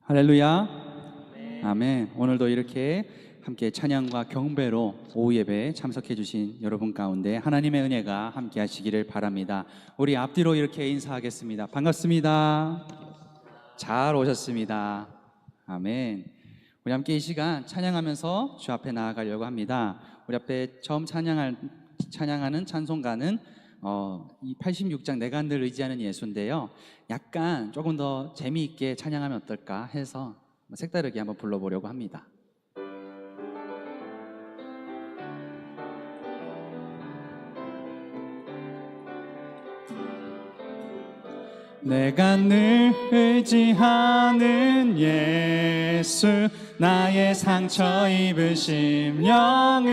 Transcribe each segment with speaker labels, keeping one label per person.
Speaker 1: 할렐루야. 아멘. 오늘도 이렇게 함께 찬양과 경배로 오후 예배에 참석해 주신 여러분 가운데 하나님의 은혜가 함께 하시기를 바랍니다. 우리 앞뒤로 이렇게 인사하겠습니다. 반갑습니다. 잘 오셨습니다. 아멘. 우리 함께 이 시간 찬양하면서 주 앞에 나아가려고 합니다. 우리 앞에 처음 찬양하는 찬송가는 이 86장 내가 늘 의지하는 예수인데요, 약간 조금 더 재미있게 찬양하면 어떨까 해서 색다르게 한번 불러보려고 합니다. 내가 늘 의지하는 예수, 나의 상처 입은 심령을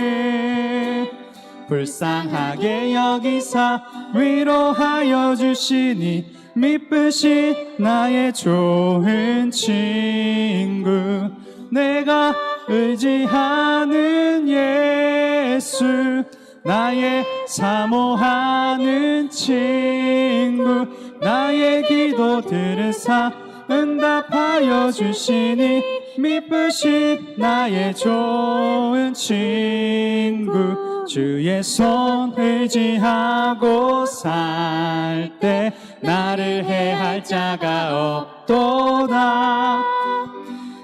Speaker 1: 불쌍하게 여기사 위로하여 주시니 미쁘신 나의 좋은 친구. 내가 의지하는 예수, 나의 사모하는 친구. 나의 기도 들으사 응답하여 주시니 미쁘신 나의 좋은 친구. 주의 손 의지하고 살 때 나를 해할 자가 없도다.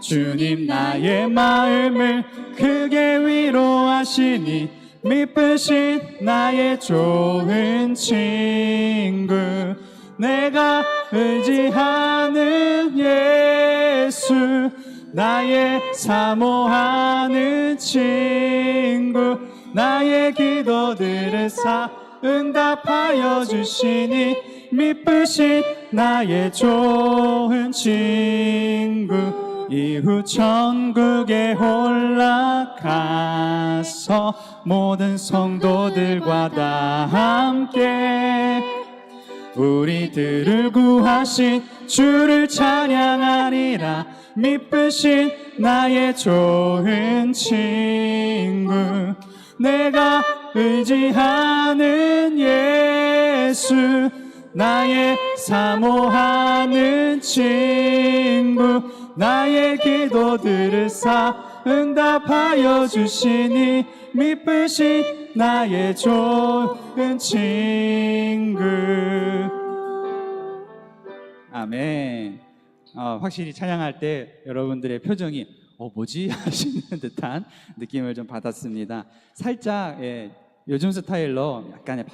Speaker 1: 주님 나의 마음을 크게 위로하시니 미쁘신 나의 좋은 친구. 내가 의지하는 예수, 나의 사모하는 친구. 나의 기도 들으사 응답하여 주시니 미쁘신 나의 좋은 친구. 이후 천국에 올라가서 모든 성도들과 다 함께 우리들을 구하신 주를 찬양하리라. 미쁘신 나의 좋은 친구. 내가 의지하는 예수, 나의 사모하는 친구. 나의 기도 들으사 응답하여 주시니 미쁘신 나의 좋은 친구. 아멘. 확실히 찬양할 때 여러분들의 표정이 뭐지? 하시는 듯한 느낌을 좀 받았습니다. 살짝 요즘 스타일로 약간의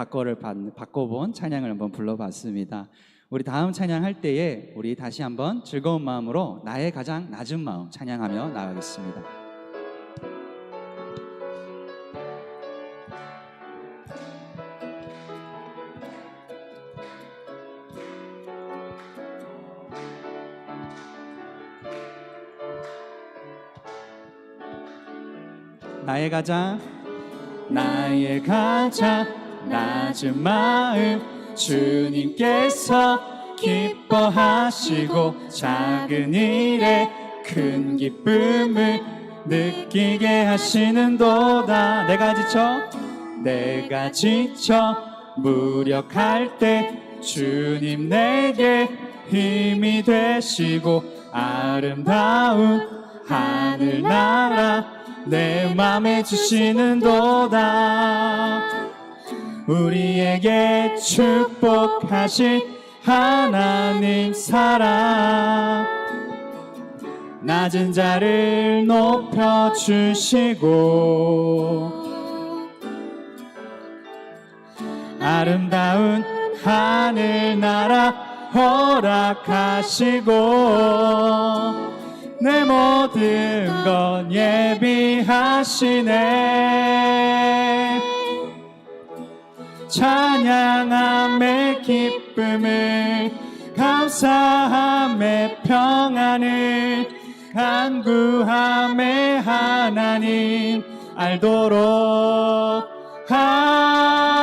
Speaker 1: 바꿔본 찬양을 한번 불러봤습니다. 우리 다음 찬양할 때에 우리 다시 한번 즐거운 마음으로 나의 가장 낮은 마음 찬양하며 나가겠습니다. 나의 가장 낮은 마음 주님께서 기뻐하시고 작은 일에 큰 기쁨을 느끼게 하시는도다. 내가 지쳐 무력할 때 주님 내게 힘이 되시고 아름다운 하늘나라 내 맘에 주시는도다. 우리에게 축복하신 하나님 사랑, 낮은 자를 높여주시고 아름다운 하늘나라 허락하시고 내 모든 건 예비하시네. 찬양함의 기쁨을 감사함의 평안을 간구함의 하나님 알도록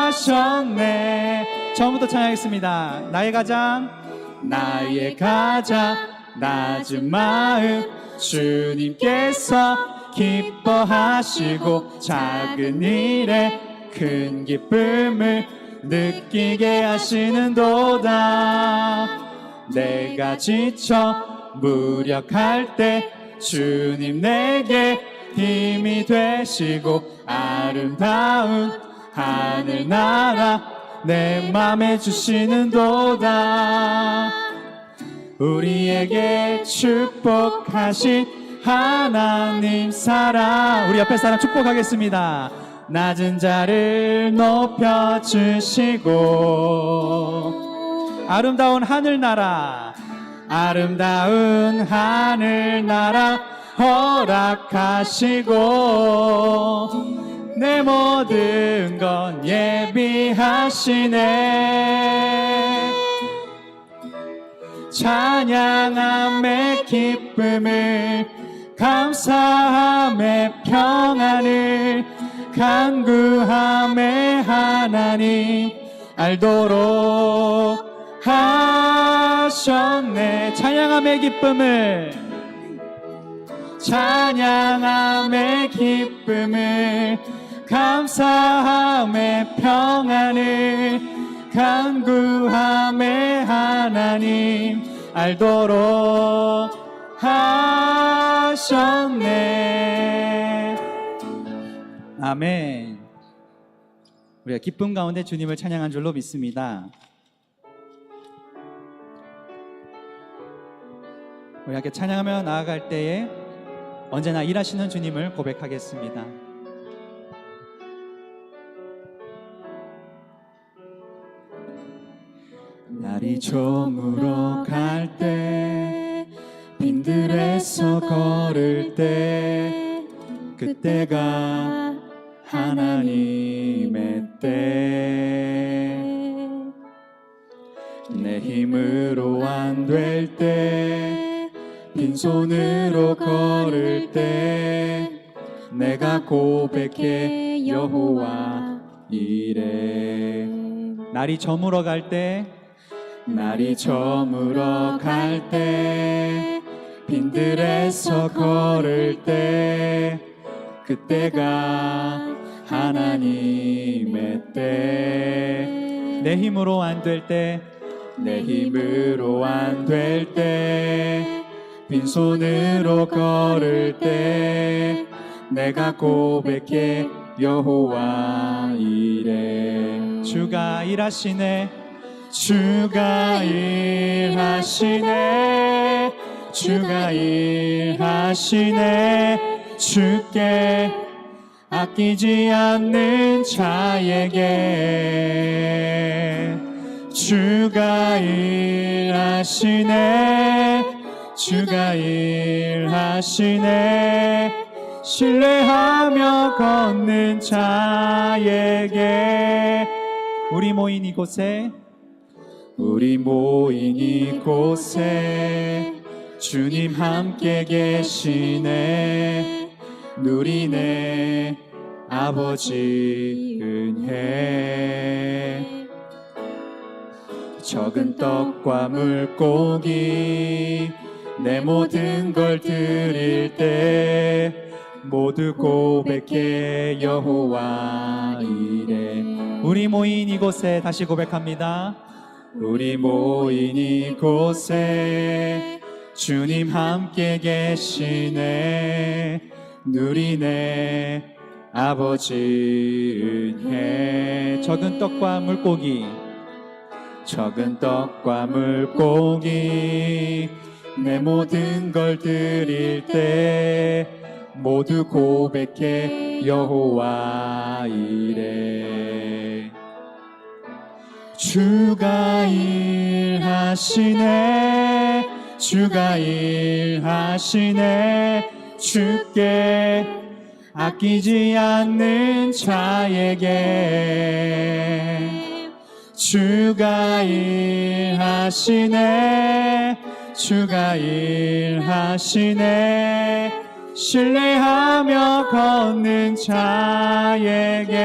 Speaker 1: 하셨네. 처음부터 찬양하겠습니다. 나의 가장 낮은 마음 주님께서 기뻐하시고 작은 일에 큰 기쁨을 느끼게 하시는도다. 내가 지쳐 무력할 때 주님 내게 힘이 되시고 아름다운 하늘나라 내 맘에 주시는도다. 우리에게 축복하신 하나님 사랑, 우리 옆에 사람 축복하겠습니다. 낮은 자를 높여주시고 아름다운 하늘나라, 아름다운 하늘나라 허락하시고 내 모든 건 예비하시네. 찬양함의 기쁨을 감사함의 평안을 간구함의 하나님 알도록 하셨네. 찬양함의 기쁨을, 찬양함의 기쁨을 감사함의 평안을 간구함의 하나님 알도록 하셨네. 아멘. 우리가 기쁨 가운데 주님을 찬양한 줄로 믿습니다. 우리 함께 찬양하며 나아갈 때에 언제나 일하시는 주님을 고백하겠습니다. 날이 저물어 갈 때 빈들에서 걸을 때 그때가 하나님의 때. 내 힘으로 안 될 때 빈손으로 걸을 때 내가 고백해 여호와 이래. 날이 저물어 갈 때, 날이 저물어 갈 때 빈들에서 걸을 때 그때가 하나님의 때. 내 힘으로 안 될 때, 내 힘으로 안 될 때 빈손으로 걸을 때 내가 고백해 여호와 이래. 주가 일하시네, 주가 일하시네, 주가 일하시네. 주께 아끼지 않는 자에게 주가 일하시네, 주가 일하시네. 신뢰하며 걷는 자에게. 우리 모인 이곳에, 우리 모인 이곳에 주님 함께 계시네. 누리네 아버지 은혜. 적은 떡과 물고기 내 모든 걸 드릴 때 모두 고백해 여호와 이래. 우리 모인 이곳에, 다시 고백합니다. 우리 모인 이곳에 주님 함께 계시네. 누리네 아버지 은혜. 적은 떡과 물고기, 적은 떡과 물고기 내 모든 걸 드릴 때 모두 고백해 여호와 이래. 주가 일하시네, 주가 일하시네. 주께 아끼지 않는 자에게 주가 일하시네, 주가 일하시네. 신뢰하며 걷는 자에게.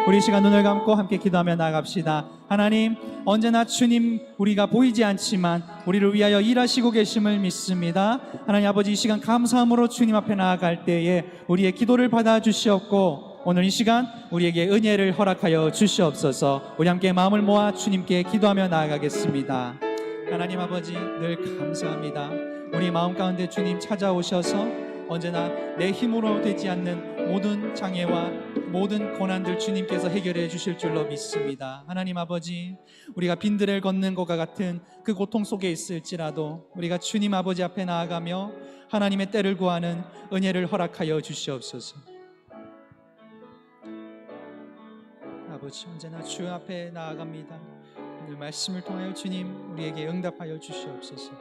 Speaker 1: 우리 시간 눈을 감고 함께 기도하며 나아갑시다. 하나님, 언제나 주님 우리가 보이지 않지만 우리를 위하여 일하시고 계심을 믿습니다. 하나님 아버지, 이 시간 감사함으로 주님 앞에 나아갈 때에 우리의 기도를 받아주시옵고 오늘 이 시간 우리에게 은혜를 허락하여 주시옵소서. 우리 함께 마음을 모아 주님께 기도하며 나아가겠습니다. 하나님 아버지 늘 감사합니다. 우리 마음 가운데 주님 찾아오셔서 언제나 내 힘으로 되지 않는 모든 장애와 모든 고난들 주님께서 해결해 주실 줄로 믿습니다. 하나님 아버지, 우리가 빈들을 걷는 것과 같은 그 고통 속에 있을지라도 우리가 주님 아버지 앞에 나아가며 하나님의 때를 구하는 은혜를 허락하여 주시옵소서. 아버지, 언제나 주 앞에 나아갑니다. 오늘 말씀을 통하여 주님 우리에게 응답하여 주시옵소서.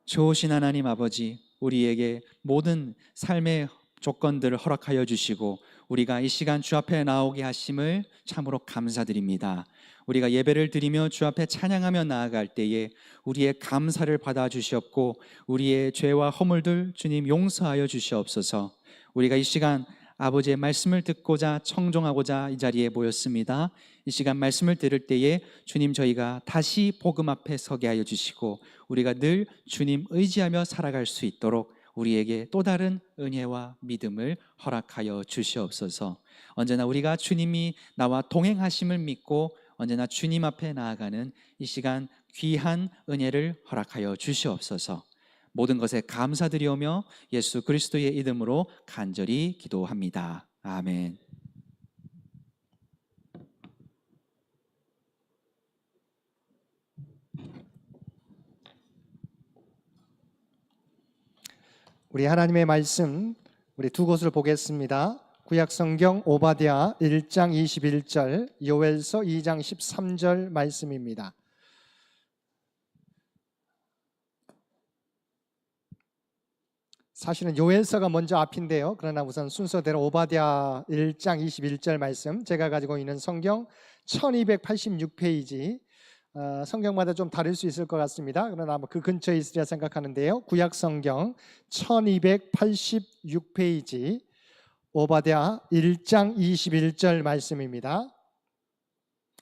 Speaker 1: 좋으신 하나님 아버지, 우리에게 모든 삶의 조건들을 허락하여 주시고 우리가 이 시간 주 앞에 나오게 하심을 참으로 감사드립니다. 우리가 예배를 드리며 주 앞에 찬양하며 나아갈 때에 우리의 감사를 받아 주시옵고 우리의 죄와 허물들 주님 용서하여 주시옵소서. 우리가 이 시간 아버지의 말씀을 듣고자 청종하고자 이 자리에 모였습니다. 이 시간 말씀을 들을 때에 주님 저희가 다시 복음 앞에 서게 하여 주시고 우리가 늘 주님 의지하며 살아갈 수 있도록 우리에게 또 다른 은혜와 믿음을 허락하여 주시옵소서. 언제나 우리가 주님이 나와 동행하심을 믿고 언제나 주님 앞에 나아가는 이 시간 귀한 은혜를 허락하여 주시옵소서. 모든 것에 감사드리오며 예수 그리스도의 이름으로 간절히 기도합니다. 아멘.
Speaker 2: 우리 하나님의 말씀 우리 두 곳을 보겠습니다. 구약성경 오바댜 1장 21절, 요엘서 2장 13절 말씀입니다. 사실은 요엘서가 먼저 앞인데요. 그러나 우선 순서대로 오바댜 1장 21절 말씀, 제가 가지고 있는 성경 1286페이지, 성경마다 좀 다를 수 있을 것 같습니다. 그러나 아마 그 근처에 있으리라 생각하는데요. 구약성경 1286페이지 오바댜 1장 21절 말씀입니다.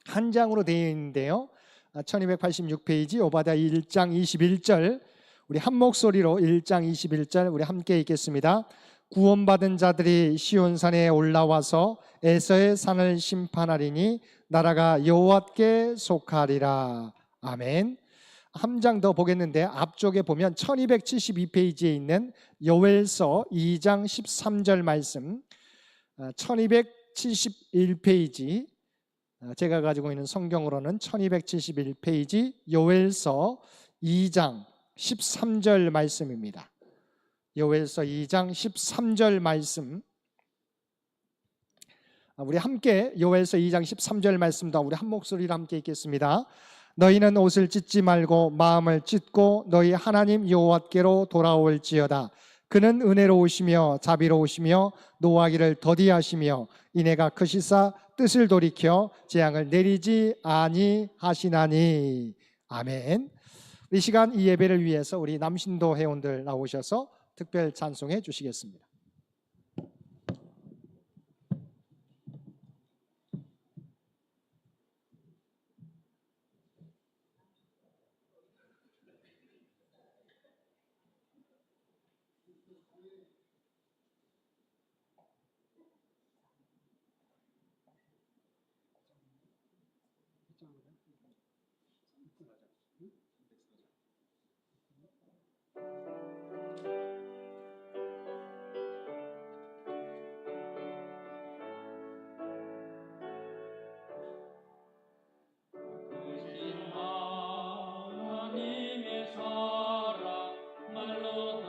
Speaker 2: 한 장으로 되어 있는데요. 1286페이지 오바댜 1장 21절, 우리 한 목소리로 1장 21절 우리 함께 읽겠습니다. 구원받은 자들이 시온산에 올라와서 에서의 산을 심판하리니 나라가 여호와께 속하리라. 아멘. 한 장 더 보겠는데 앞쪽에 보면 1272페이지에 있는 요엘서 2장 13절 말씀, 1271페이지, 제가 가지고 있는 성경으로는 1271페이지 요엘서 2장 13절 말씀입니다. 요엘서 2장 13절 말씀, 우리 함께 요엘서 2장 13절 말씀도 우리 한 목소리로 함께 읽겠습니다. 너희는 옷을 찢지 말고 마음을 찢고 너희 하나님 여호와께로 돌아올지어다. 그는 은혜로우시며 자비로우시며 노하기를 더디하시며 인애가 크시사 뜻을 돌이켜 재앙을 내리지 아니하시나니. 아멘. 이 시간 이 예배를 위해서 우리 남신도 회원들 나오셔서 특별 찬송해 주시겠습니다.
Speaker 3: 하나님의 사랑 말로 다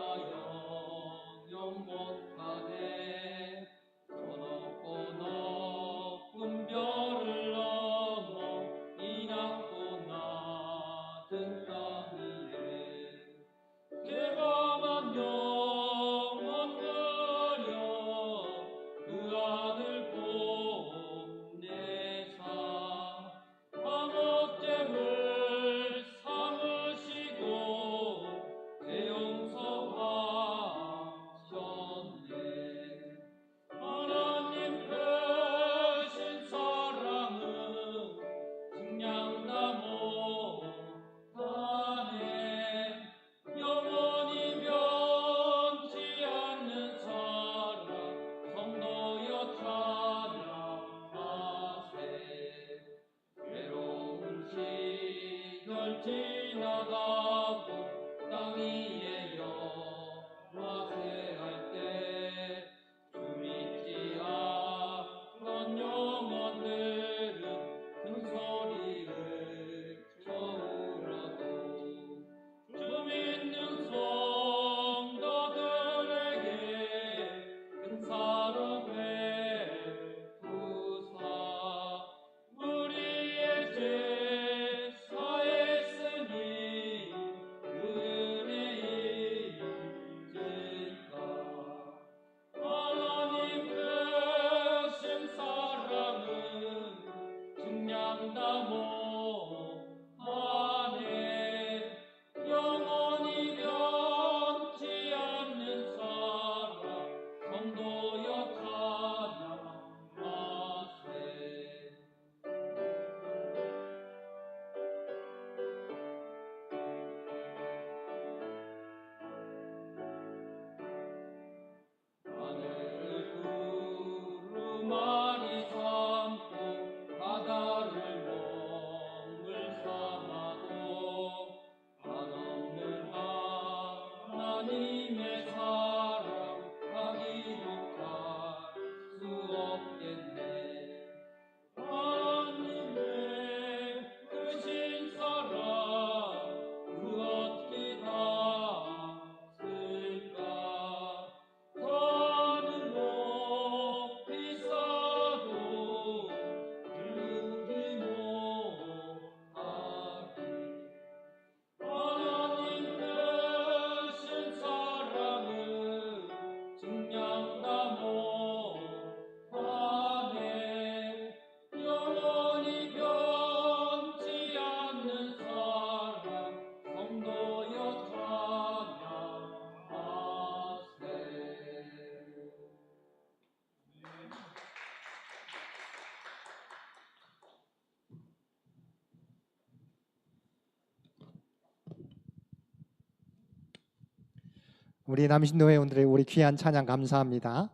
Speaker 2: 우리 남신노회원들의 우리 귀한 찬양 감사합니다.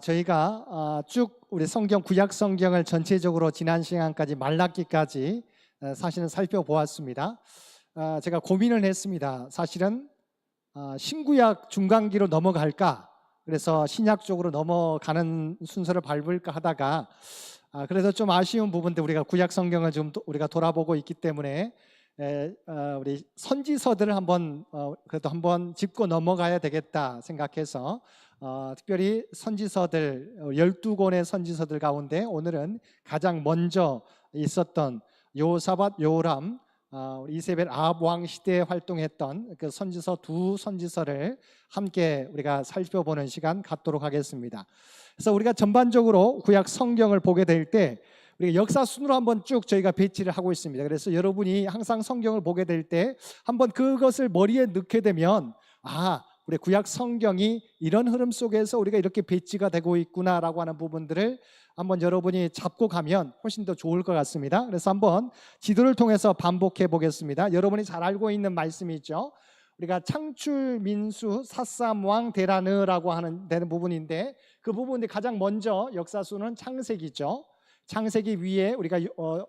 Speaker 2: 저희가 쭉 우리 성경 구약 성경을 전체적으로 지난 시간까지 말라기까지 사실은 살펴보았습니다. 제가 고민을 했습니다. 사실은 신구약 중간기로 넘어갈까, 그래서 신약 쪽으로 넘어가는 순서를 밟을까 하다가 그래서 좀 아쉬운 부분들, 우리가 구약 성경을 좀 우리가 돌아보고 있기 때문에 우리 선지서들을 한번 그래도 한번 짚고 넘어가야 되겠다 생각해서 특별히 선지서들 12권의 선지서들 가운데 오늘은 가장 먼저 있었던 여호사밧, 여호람, 이세벨 아합 왕 시대에 활동했던 그 선지서 두 선지서를 함께 우리가 살펴보는 시간 갖도록 하겠습니다. 그래서 우리가 전반적으로 구약 성경을 보게 될 때 우리가 역사 순으로 한번 쭉 저희가 배치를 하고 있습니다. 그래서 여러분이 항상 성경을 보게 될 때 한번 그것을 머리에 넣게 되면 우리 구약 성경이 이런 흐름 속에서 우리가 이렇게 배치가 되고 있구나라고 하는 부분들을 한번 여러분이 잡고 가면 훨씬 더 좋을 것 같습니다. 그래서 한번 지도를 통해서 반복해 보겠습니다. 여러분이 잘 알고 있는 말씀이죠. 우리가 창출, 민수, 사삼왕, 데라느라고 되는 부분인데 그 부분이 가장 먼저 역사수는 창세기죠. 창세기 위에 우리가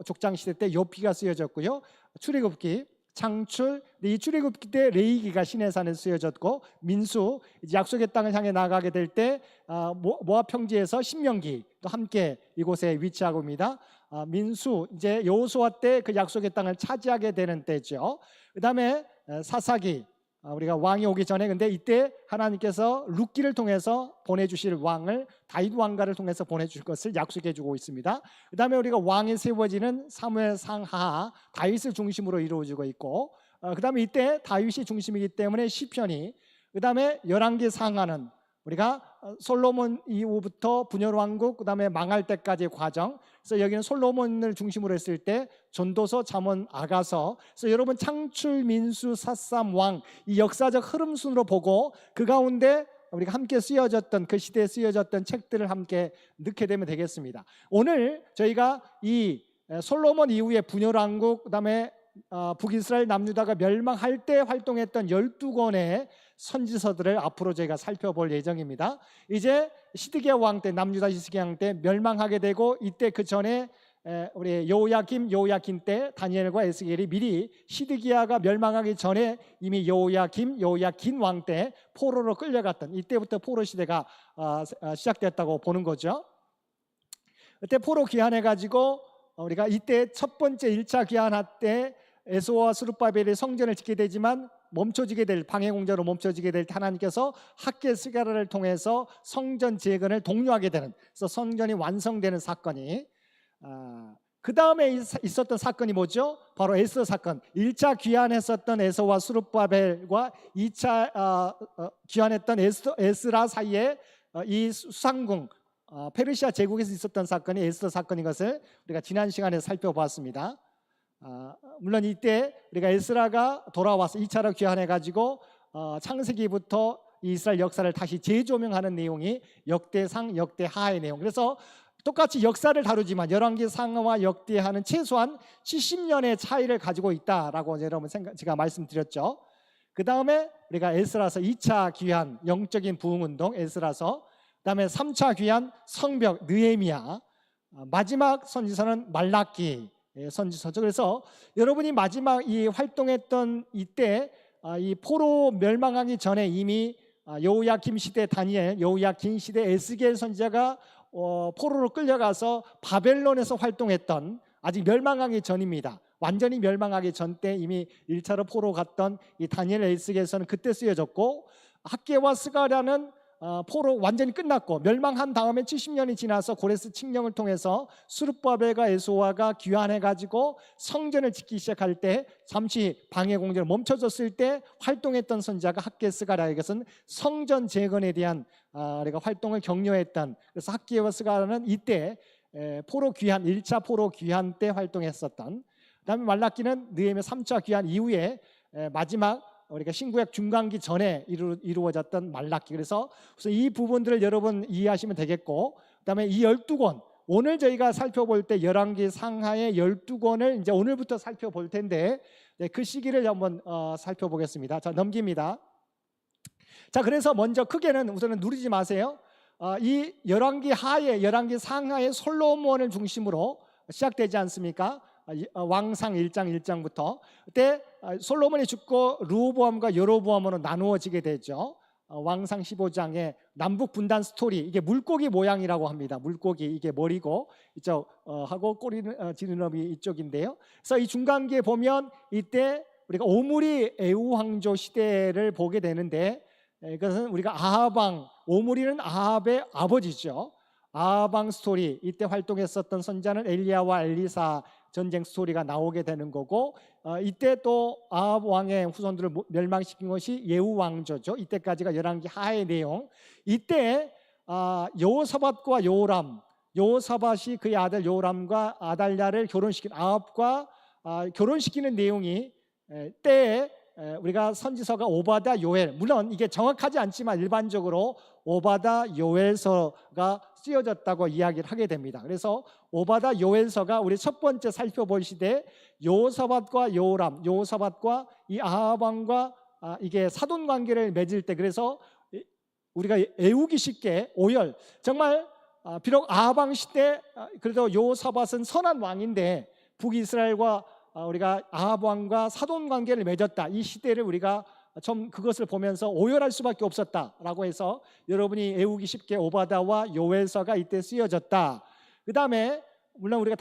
Speaker 2: 족장 시대 때 욥기가 쓰여졌고요. 출애굽기, 창출, 이 출애굽기 때 레위기가 시내산에 쓰여졌고, 민수 이제 약속의 땅을 향해 나가게 될 때 모압 평지에서 신명기 또 함께 이곳에 위치하고 있습니다. 민수 이제 여호수아 때 그 약속의 땅을 차지하게 되는 때죠. 그다음에 사사기, 우리가 왕이 오기 전에, 근데 이때 하나님께서 룻기를 통해서 보내주실 왕을 다윗 왕가를 통해서 보내주실 것을 약속해주고 있습니다. 그 다음에 우리가 왕이 세워지는 사무엘 상하, 다윗을 중심으로 이루어지고 있고, 그 다음에 이때 다윗이 중심이기 때문에 시편이, 그 다음에 열왕기 상하는 우리가 솔로몬 이후부터 분열왕국, 그 다음에 망할 때까지의 과정. 그래서 여기는 솔로몬을 중심으로 했을 때 전도서, 잠언, 아가서. 그래서 여러분 창출, 민수, 사삼, 왕, 이 역사적 흐름 순으로 보고 그 가운데 우리가 함께 쓰여졌던, 그 시대에 쓰여졌던 책들을 함께 넣게 되면 되겠습니다. 오늘 저희가 이 솔로몬 이후에 분열왕국, 그 다음에 북이스라엘 남유다가 멸망할 때 활동했던 12권의 선지서들을 앞으로 저희가 살펴볼 예정입니다. 이제 시드기야 왕 때, 남유다 시드기야 왕 때 멸망하게 되고, 이때 그 전에 우리 여호야김 때 다니엘과 에스겔이 미리 시드기야가 멸망하기 전에 이미 여호야긴 왕 때 포로로 끌려갔던, 이때부터 포로 시대가 시작됐다고 보는 거죠. 그때 포로 귀환해가지고 우리가 이때 첫 번째 1차 귀환할 때 에스오와 스룹바벨이 성전을 짓게 되지만 멈춰지게 될, 방해 공자로 멈춰지게 될 때 하나님께서 학개스가라를 통해서 성전 재건을 독려하게 되는, 그래서 성전이 완성되는 사건이, 그 다음에 있었던 사건이 뭐죠? 바로 에스더 사건. 1차 귀환했었던 에서와 스룹바벨과 2차 귀환했던 에스라 사이에 이 수상궁, 페르시아 제국에서 있었던 사건이 에스더 사건인 것을 우리가 지난 시간에 살펴보았습니다. 물론 이때 우리가 에스라가 돌아와서 2차로 귀환해가지고 창세기부터 이스라엘 역사를 다시 재조명하는 내용이 역대상, 역대하의 내용. 그래서 똑같이 역사를 다루지만 열왕기상하와 역대하는 최소한 70년의 차이를 가지고 있다라고 여러분 제가 말씀드렸죠. 그 다음에 우리가 에스라서 2차 귀환, 영적인 부흥운동 에스라서, 그 다음에 3차 귀환, 성벽, 느헤미야, 마지막 선지서는 말라기 선지서죠. 그래서 여러분이 마지막 이 활동했던 이때 이 포로 멸망하기 전에 이미 여호야김 시대 다니엘, 여호야긴 시대 에스겔 선지자가 포로로 끌려가서 바벨론에서 활동했던, 아직 멸망하기 전입니다. 완전히 멸망하기 전 때 이미 1차로 포로 갔던 이 다니엘, 에스겔서는 그때 쓰여졌고, 학개와 스가랴는 포로 완전히 끝났고 멸망한 다음에 70년이 지나서 고레스 칙령을 통해서 스룹바벨과 에스오아가 귀환해가지고 성전을 짓기 시작할 때, 잠시 방해 공제로 멈춰졌을 때 활동했던 선지자가 학개스가랴, 이것은 성전 재건에 대한 우리가 활동을 격려했던, 그래서 학개와 스가랴는 이때 포로 귀환, 1차 포로 귀환 때 활동했었던, 그 다음에 말라기는 느헤미야 3차 귀환 이후에 마지막 우리가 신구약 중간기 전에 이루어졌던 말라기. 그래서 우선 이 부분들을 여러분 이해하시면 되겠고, 그다음에 이 12권, 오늘 저희가 살펴볼 때 열왕기 상하의 12권을 이제 오늘부터 살펴볼 텐데, 그 시기를 한번 살펴보겠습니다. 자, 넘깁니다. 자, 그래서 먼저 크게는 우선은 누르지 마세요. 이 열왕기 하에, 열왕기 상하에 솔로몬을 중심으로 시작되지 않습니까? 왕상 1장 1장부터 그때 솔로몬이 죽고 르호보암과 여로보암으로 나누어지게 되죠. 왕상 15장에 남북 분단 스토리, 이게 물고기 모양이라고 합니다. 물고기, 이게 머리고 이쪽 하고 꼬리는 지느러미 이쪽인데요. 그래서 이 중간기에 보면 이때 우리가 오므리 에우 왕조 시대를 보게 되는데, 이것은 우리가 아합 왕, 오므리는 아합의 아버지죠. 아합 왕 스토리, 이때 활동했었던 선자는 엘리야와 엘리사 전쟁 스토리가 나오게 되는 거고, 이때 또 아합 왕의 후손들을 멸망시킨 것이 예후 왕조죠. 이때까지가 열왕기 하의 내용. 이때 여호사밧과 요람, 여호사밧이 그의 아들 요람과 아달랴를 결혼시킨 아합과 결혼시키는 내용이 때에 우리가 선지서가 오바다 요엘, 물론 이게 정확하지 않지만 일반적으로 오바다 요엘서가 쓰여졌다고 이야기를 하게 됩니다. 그래서 오바다 요엘서가 우리 첫 번째 살펴볼 시대 여호사밧과 요람, 여호사밧과 이 아합 왕과 이게 사돈 관계를 맺을 때, 그래서 우리가 애우기 쉽게 오열, 정말 비록 아합 왕 시대 그래도 여호사밧은 선한 왕인데 북이스라엘과 우리가 아합 왕과 사돈 관계를 맺었다, 이 시대를 우리가 좀 그것을 보면서 오열할 수밖에 없었다라고 해서 여러분이 애우기 쉽게 오바다와 요엘서가 이때 쓰여졌다. 그 다음에 물론 우리가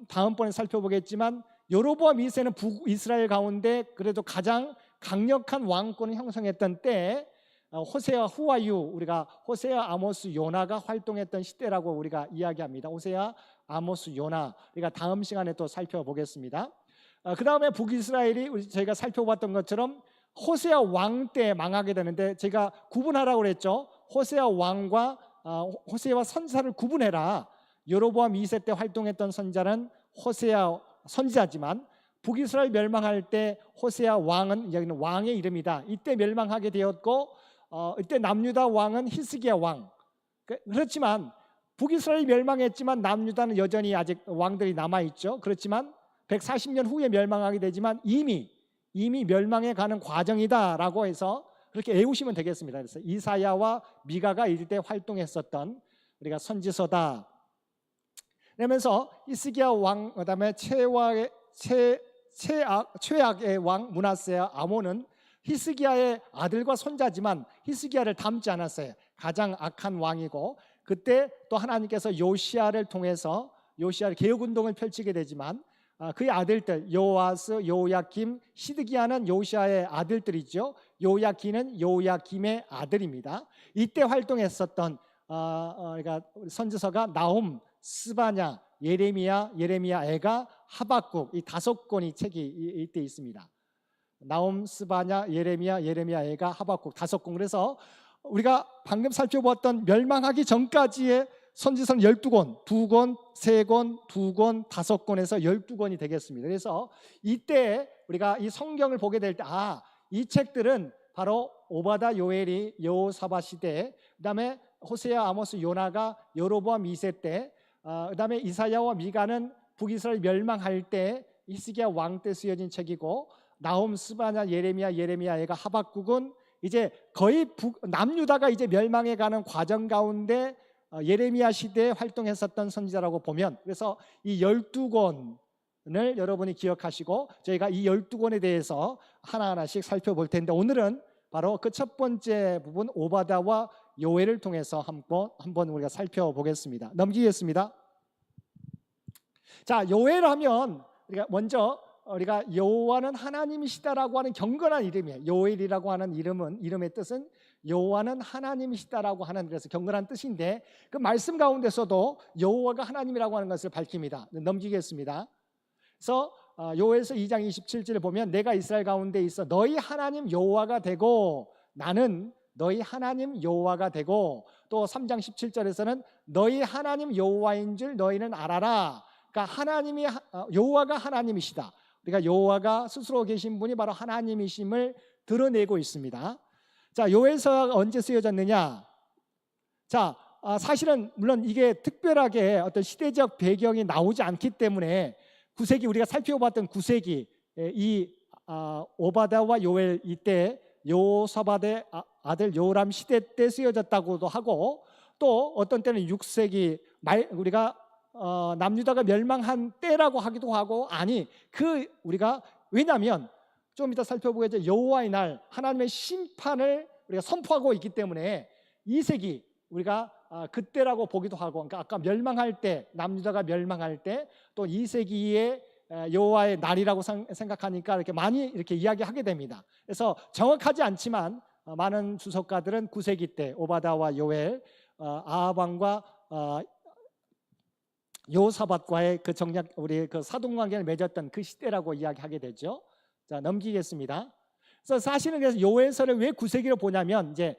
Speaker 2: 다음번에 살펴보겠지만 여로보암 2세는 북이스라엘 가운데 그래도 가장 강력한 왕권을 형성했던 때, 호세아 후아유, 우리가 호세아 아모스 요나가 활동했던 시대라고 우리가 이야기합니다. 호세아 아모스 요나, 우리가 다음 시간에 또 살펴보겠습니다. 그 다음에 북이스라엘이 저희가 살펴봤던 것처럼 호세아 왕 때 망하게 되는데, 제가 구분하라고 그랬죠. 호세아 왕과 호세아와 선지자를 구분해라. 여로보암 2세 때 활동했던 선지자는 호세아 선지자지만 북이스라엘 멸망할 때 호세아 왕은, 여기는 왕의 이름이다, 이때 멸망하게 되었고, 이때 남유다 왕은 히스기야 왕. 그렇지만 북이스라엘이 멸망했지만 남유다는 여전히 아직 왕들이 남아있죠. 그렇지만 140년 후에 멸망하게 되지만 이미 멸망해 가는 과정이다라고 해서 그렇게 외우시면 되겠습니다. 그래서 이사야와 미가가 이때 활동했었던 우리가 선지서다. 그러면서 히스기야 왕, 그다음에 최악의 왕 므낫세와 아몬은 히스기야의 아들과 손자지만 히스기야를 닮지 않았어요. 가장 악한 왕이고, 그때 또 하나님께서 요시야를 통해서 요시야를 개혁운동을 펼치게 되지만 그의 아들들 요아스, 요야김, 시드기야는 요시야의 아들들이죠. 요야기는 요야김의 아들입니다. 이때 활동했었던 그러니까 선지서가 나훔, 스바냐, 예레미야, 애가, 하박국, 이 5권이 책이 이때 있습니다. 나훔, 스바냐, 예레미야, 애가, 하박국 5권. 그래서 우리가 방금 살펴보았던 멸망하기 전까지의 선지서는 12권, 2권, 3권, 2권, 5권에서 12권이 되겠습니다. 그래서 이때 우리가 이 성경을 보게 될 때, 이 책들은 바로 오바다 요엘이 여호사밧 시대, 그 다음에 호세아 아모스 요나가 여로보암 2세 때, 그 다음에 이사야와 미가는 북이스라엘 멸망할 때 히스기야 왕 때 쓰여진 책이고, 나훔, 스바냐, 예레미야, 애가, 하박국은 이제 거의 남유다가 이제 멸망해 가는 과정 가운데 예레미야 시대에 활동했었던 선지자라고 보면, 그래서 이 12권을 여러분이 기억하시고 저희가 이 12권에 대해서 하나하나씩 살펴볼 텐데, 오늘은 바로 그 첫 번째 부분 오바다와 요엘을 통해서 한번 우리가 살펴보겠습니다. 넘기겠습니다. 자, 요엘하면 우리가 먼저 우리가 여호와는 하나님이시다라고 하는 경건한 이름이에요. 요엘이라고 하는 이름의 뜻은 여호와는 하나님이시다라고 하는, 그래서 경건한 뜻인데, 그 말씀 가운데서도 여호와가 하나님이라고 하는 것을 밝힙니다. 넘기겠습니다. 그래서 요엘서 2장 27절을 보면 내가 이스라엘 가운데 있어 너희 하나님 여호와가 되고 나는 너희 하나님 여호와가 되고, 또 3장 17절에서는 너희 하나님 여호와인 줄 너희는 알아라. 그러니까 여호와가 하나님이시다. 우리가 여호와가 스스로 계신 분이 바로 하나님이심을 드러내고 있습니다. 자, 요엘서가 언제 쓰여졌느냐? 자, 사실은 물론 이게 특별하게 어떤 시대적 배경이 나오지 않기 때문에 9세기, 우리가 살펴봤던 9세기 이 오바다와 요엘 이때 여호사밧의 아들 요람 시대 때 쓰여졌다고도 하고, 또 어떤 때는 6세기 우리가 남유다가 멸망한 때라고 하기도 하고, 아니 우리가 왜냐하면 좀 이따 살펴보겠죠. 여호와의 날, 하나님의 심판을 우리가 선포하고 있기 때문에 2세기 우리가 그때라고 보기도 하고, 그러니까 아까 멸망할 때, 남유다가 멸망할 때, 또 2세기의 여호와의 날이라고 생각하니까 이렇게 많이 이렇게 이야기하게 됩니다. 그래서 정확하지 않지만 많은 주석가들은 9세기 때 오바다와 요엘, 아합 왕과 여호사밧과의 그 정략, 우리 그 사돈관계를 맺었던 그 시대라고 이야기하게 되죠. 자, 넘기겠습니다. 그래서 사실은 그래서 요엘서를 왜 9세기로 보냐면, 이제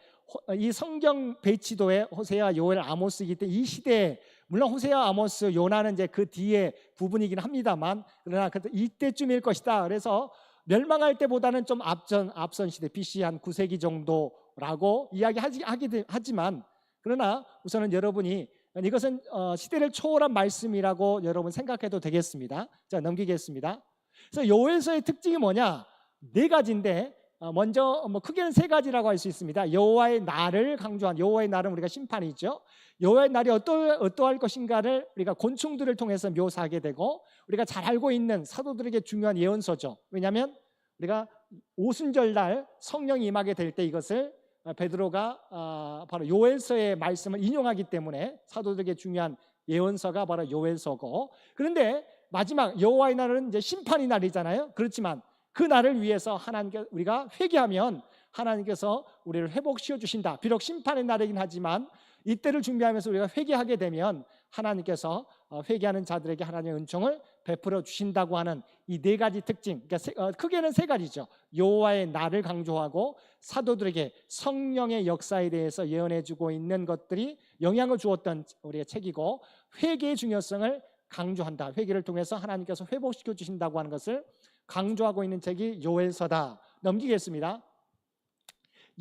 Speaker 2: 이 성경 배치도에 호세아, 요엘, 아모스이기 때문에 이 시대에, 물론 호세아, 아모스, 요나는 이제 그 뒤에 부분이긴 합니다만, 그러나 이때쯤일 것이다. 그래서 멸망할 때보다는 좀 앞선 시대, BC 한 9세기 정도라고 이야기하지만, 그러나 우선은 여러분이 이것은 시대를 초월한 말씀이라고 여러분 생각해도 되겠습니다. 자, 넘기겠습니다. 그래서 요엘서의 특징이 뭐냐? 네 가지인데, 먼저 크게는 세 가지라고 할 수 있습니다. 여호와의 날을 강조한, 여호와의 날은 우리가 심판이죠. 여호와의 날이 어떠할 것인가를 우리가 곤충들을 통해서 묘사하게 되고, 우리가 잘 알고 있는 사도들에게 중요한 예언서죠. 왜냐하면 우리가 오순절 날 성령이 임하게 될 때 이것을 베드로가 바로 요엘서의 말씀을 인용하기 때문에 사도들에게 중요한 예언서가 바로 요엘서고, 그런데 마지막 여호와의 날은 이제 심판의 날이잖아요. 그렇지만 그 날을 위해서 하나님께 우리가 회개하면 하나님께서 우리를 회복시켜 주신다. 비록 심판의 날이긴 하지만 이때를 준비하면서 우리가 회개하게 되면 하나님께서 회개하는 자들에게 하나님의 은총을 베풀어 주신다고 하는 이 네 가지 특징, 그러니까 크게는 세 가지죠. 여호와의 날을 강조하고, 사도들에게 성령의 역사에 대해서 예언해 주고 있는 것들이 영향을 주었던 우리의 책이고, 회개의 중요성을 강조한다. 회개를 통해서 하나님께서 회복시켜 주신다고 하는 것을 강조하고 있는 책이 요엘서다. 넘기겠습니다.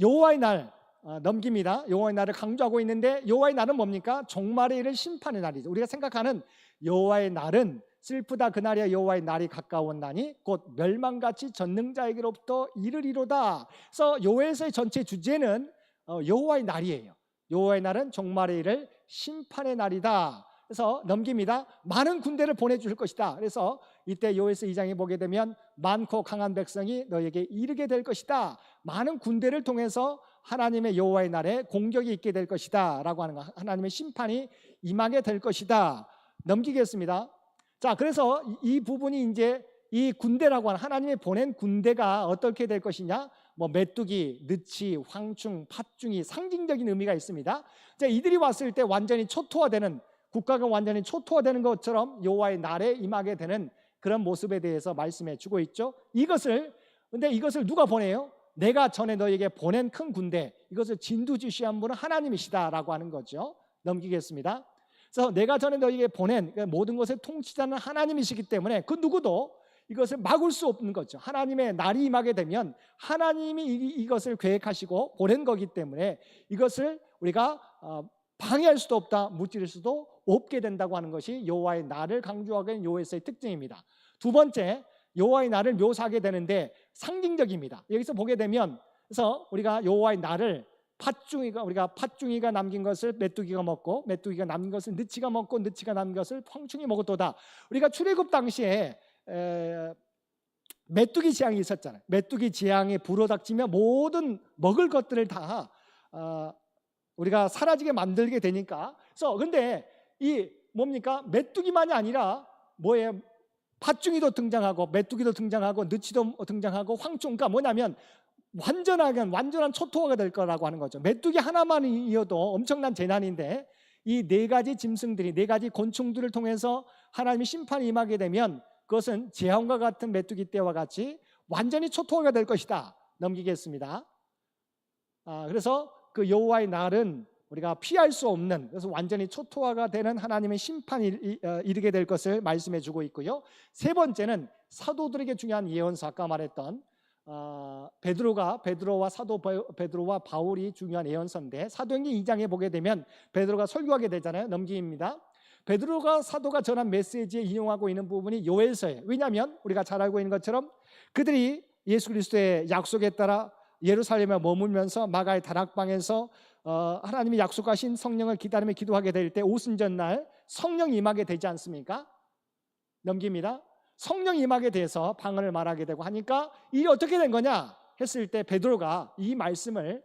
Speaker 2: 여호와의 날 넘깁니다. 여호와의 날을 강조하고 있는데, 여호와의 날은 뭡니까? 종말에 이를 심판의 날이죠. 우리가 생각하는 여호와의 날은 슬프다, 그날이야 여호와의 날이 가까웠나니 곧 멸망같이 전능자에게로부터 이르리로다. 그래서 요엘서의 전체 주제는 여호와의 날이에요. 여호와의 날은 종말에 이를 심판의 날이다. 그래서 넘깁니다. 많은 군대를 보내줄 것이다. 그래서 이때 요엘서 2장에 보게 되면 많고 강한 백성이 너에게 이르게 될 것이다. 많은 군대를 통해서 하나님의 여호와의 날에 공격이 있게 될 것이다 라고 하는 거, 하나님의 심판이 임하게 될 것이다. 넘기겠습니다. 자, 그래서 이 부분이 이제 이 군대라고 하는, 하나님이 보낸 군대가 어떻게 될 것이냐, 메뚜기, 느치, 황충, 팥중이 상징적인 의미가 있습니다. 자, 이들이 왔을 때 완전히 초토화되는, 국가가 완전히 초토화되는 것처럼 여호와의 날에 임하게 되는 그런 모습에 대해서 말씀해 주고 있죠. 근데 이것을 누가 보내요? 내가 전에 너에게 보낸 큰 군대, 이것을 진두지시한 분은 하나님이시다라고 하는 거죠. 넘기겠습니다. 그래서 내가 전에 너에게 보낸 모든 것의 통치자는 하나님이시기 때문에 그 누구도 이것을 막을 수 없는 거죠. 하나님의 날이 임하게 되면 하나님이 이것을 계획하시고 보낸 거기 때문에 이것을 우리가 방해할 수도 없다, 무찌를 수도 없게 된다고 하는 것이 여호와의 날을 강조하고 있는 요엘서의 특징입니다. 두 번째, 여호와의 날을 묘사하게 되는데 상징적입니다. 여기서 보게 되면, 그래서 우리가 여호와의 날을 우리가 팥중이가 남긴 것을 메뚜기가 먹고, 메뚜기가 남긴 것을 느치가 먹고, 느치가 남긴 것을 황충이 먹었도다. 우리가 출애굽 당시에 메뚜기 재앙이 있었잖아요. 메뚜기 재앙이 불어닥치며 모든 먹을 것들을 다 우리가 사라지게 만들게 되니까. 그래서 근데 이 뭡니까? 메뚜기만이 아니라 뭐예요? 팥중이도 등장하고, 메뚜기도 등장하고, 느치도 등장하고, 황충. 그러니까 뭐냐면 완전한 초토화가 될 거라고 하는 거죠. 메뚜기 하나만이어도 엄청난 재난인데, 이 네 가지 짐승들이, 네 가지 곤충들을 통해서 하나님의 심판이 임하게 되면 그것은 재앙과 같은 메뚜기 때와 같이 완전히 초토화가 될 것이다. 넘기겠습니다. 그래서 그 여호와의 날은 우리가 피할 수 없는, 그래서 완전히 초토화가 되는 하나님의 심판이 이르게 될 것을 말씀해 주고 있고요. 세 번째는 사도들에게 중요한 예언서, 아까 말했던 베드로와 사도 베드로와 바울이 중요한 예언서인데, 사도행전 2장에 보게 되면 베드로가 설교하게 되잖아요. 넘기입니다. 베드로가 사도가 전한 메시지에 인용하고 있는 부분이 요엘서예요. 왜냐하면 우리가 잘 알고 있는 것처럼 그들이 예수 그리스도의 약속에 따라 예루살렘에 머물면서 마가의 다락방에서 하나님이 약속하신 성령을 기다리며 기도하게 될 때 오순절날 성령이 임하게 되지 않습니까? 넘깁니다. 성령이 임하게 돼서 방언을 말하게 되고 하니까 일이 어떻게 된 거냐 했을 때 베드로가 이 말씀을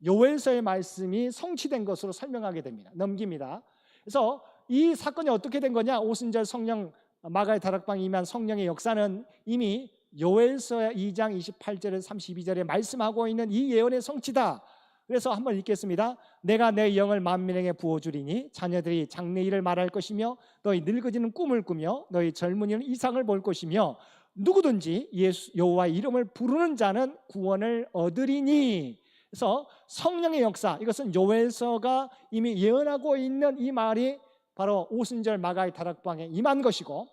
Speaker 2: 요엘서의 말씀이 성취된 것으로 설명하게 됩니다. 넘깁니다. 그래서 이 사건이 어떻게 된 거냐, 오순절 성령 마가의 다락방에 임한 성령의 역사는 이미 요엘서 2장 28절에서 32절에 말씀하고 있는 이 예언의 성취다. 그래서 한번 읽겠습니다. 내가 내 영을 만민에게 부어주리니 자녀들이 장래일을 말할 것이며 너희 늙어지는 꿈을 꾸며 너희 젊은이는 이상을 볼 것이며 누구든지 예수 여호와의 이름을 부르는 자는 구원을 얻으리니. 그래서 성령의 역사, 이것은 요엘서가 이미 예언하고 있는 이 말이 바로 오순절 마가의 다락방에 임한 것이고,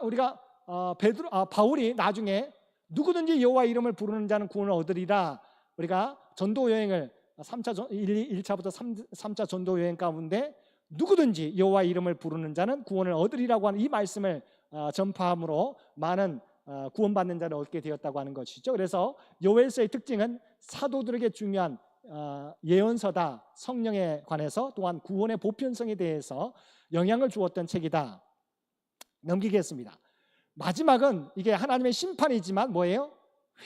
Speaker 2: 우리가 바울이 나중에 누구든지 여호와의 이름을 부르는 자는 구원을 얻으리라, 우리가 전도 여행을 1차부터 3차 전도 여행 가운데 누구든지 여호와의 이름을 부르는 자는 구원을 얻으리라고 하는 이 말씀을 전파함으로 많은 구원받는 자를 얻게 되었다고 하는 것이죠. 그래서 요엘서의 특징은 사도들에게 중요한 예언서다. 성령에 관해서 또한 구원의 보편성에 대해서 영향을 주었던 책이다. 넘기겠습니다. 마지막은 이게 하나님의 심판이지만 뭐예요?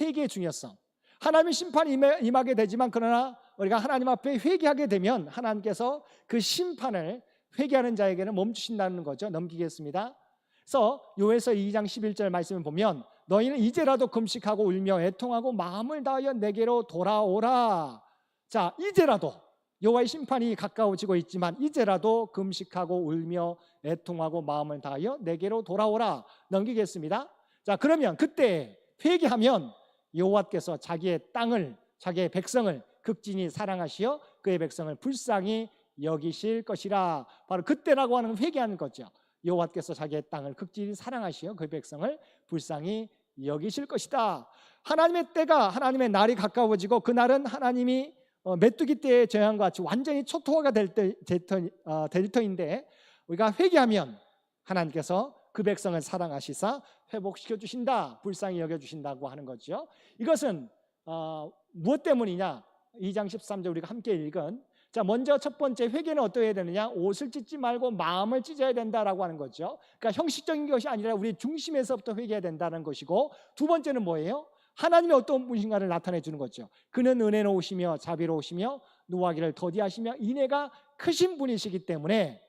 Speaker 2: 회개의 중요성. 하나님의 심판이 임하게 되지만 그러나 우리가 하나님 앞에 회개하게 되면 하나님께서 그 심판을 회개하는 자에게는 멈추신다는 거죠. 넘기겠습니다. 그래서 요엘서 2장 11절 말씀을 보면 너희는 이제라도 금식하고 울며 애통하고 마음을 다하여 내게로 돌아오라. 자, 이제라도 여호와의 심판이 가까워지고 있지만 이제라도 금식하고 울며 애통하고 마음을 다하여 내게로 돌아오라. 넘기겠습니다. 자, 그러면 그때 회개하면 여호와께서 자기의 땅을, 자기의 백성을 극진히 사랑하시어 그의 백성을 불쌍히 여기실 것이라. 바로 그때라고 하는 회개하는 거죠. 여호와께서 자기의 땅을 극진히 사랑하시어 그의 백성을 불쌍히 여기실 것이다. 하나님의 때가, 하나님의 날이 가까워지고 그날은 하나님이 메뚜기 때의 재앙과 같이 완전히 초토화가 될 터인데 우리가 회개하면 하나님께서 그 백성을 사랑하시사 회복시켜 주신다, 불쌍히 여겨 주신다고 하는 거죠. 이것은 무엇 때문이냐? 2장 13절 우리가 함께 읽은, 자, 먼저 첫 번째 회개는 어떻게 해야 되느냐? 옷을 찢지 말고 마음을 찢어야 된다라고 하는 거죠. 그러니까 형식적인 것이 아니라 우리 중심에서부터 회개해야 된다는 것이고, 두 번째는 뭐예요? 하나님이 어떤 분이신가를 나타내 주는 거죠. 그는 은혜로우시며 자비로우시며 노하기를 더디하시며 인애가 크신 분이시기 때문에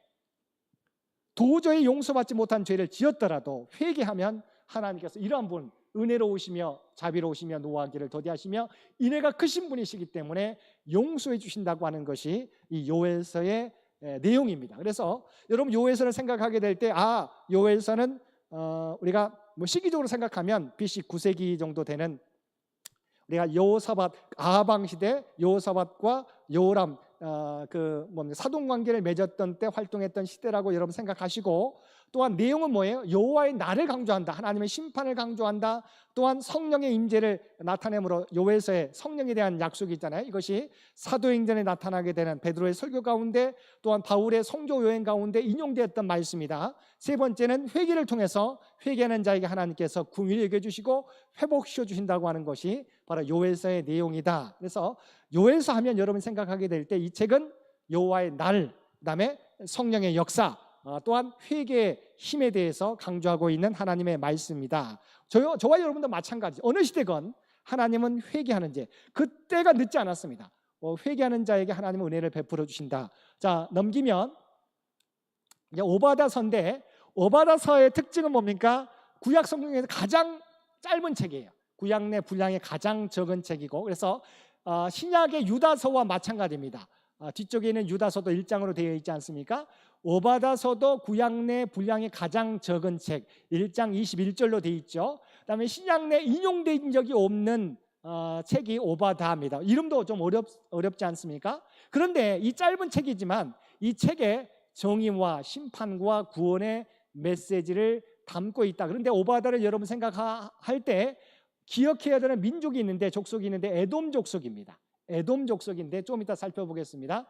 Speaker 2: 도저히 용서받지 못한 죄를 지었더라도 회개하면 하나님께서 이러한 분, 은혜로우시며 자비로우시며 노하기를 더디하시며 인애가 크신 분이시기 때문에 용서해 주신다고 하는 것이 이 요엘서의 내용입니다. 그래서 여러분 요엘서를 생각하게 될 때 요엘서는 우리가 시기적으로 생각하면 BC 9세기 정도 되는, 우리가 여호사밧 아하방 시대 여호사밧과 여호람 사돈 관계를 맺었던 때 활동했던 시대라고 여러분 생각하시고, 또한 내용은 뭐예요? 여호와의 날을 강조한다. 하나님의 심판을 강조한다. 또한 성령의 임재를 나타내므로 요엘서에 성령에 대한 약속이 있잖아요. 이것이 사도행전에 나타나게 되는 베드로의 설교 가운데, 또한 바울의 성교 여행 가운데 인용되었던 말씀이다. 세 번째는 회개를 통해서 회개하는 자에게 하나님께서 긍휼히 여겨주시고 회복시켜 주신다고 하는 것이 바로 요엘서의 내용이다. 그래서 요엘서 하면 여러분 생각하게 될 때 이 책은 여호와의 날, 그다음에 성령의 역사, 또한 회개의 힘에 대해서 강조하고 있는 하나님의 말씀입니다. 저와 여러분도 마찬가지. 어느 시대건 하나님은 회개하는 자, 그때가 늦지 않았습니다. 회개하는 자에게 하나님은 은혜를 베풀어 주신다. 자, 넘기면 이제 오바다서인데, 오바다서의 특징은 뭡니까? 구약 성경에서 가장 짧은 책이에요. 구약 내 분량이 가장 적은 책이고, 그래서 신약의 유다서와 마찬가지입니다. 뒤쪽에 있는 유다서도 1장으로 되어 있지 않습니까? 오바다서도 구약 내 분량이 가장 적은 책, 1장 21절로 되어 있죠. 그다음에 신약 내 인용된 적이 없는 책이 오바다입니다. 이름도 좀 어렵지 않습니까? 그런데 이 짧은 책이지만 이 책에 정의와 심판과 구원의 메시지를 담고 있다. 그런데 오바다를 여러분 생각할 때 기억해야 되는 민족이 있는데, 족속이 있는데 에돔 족속입니다. 에돔 족속인데 좀 이따 살펴보겠습니다.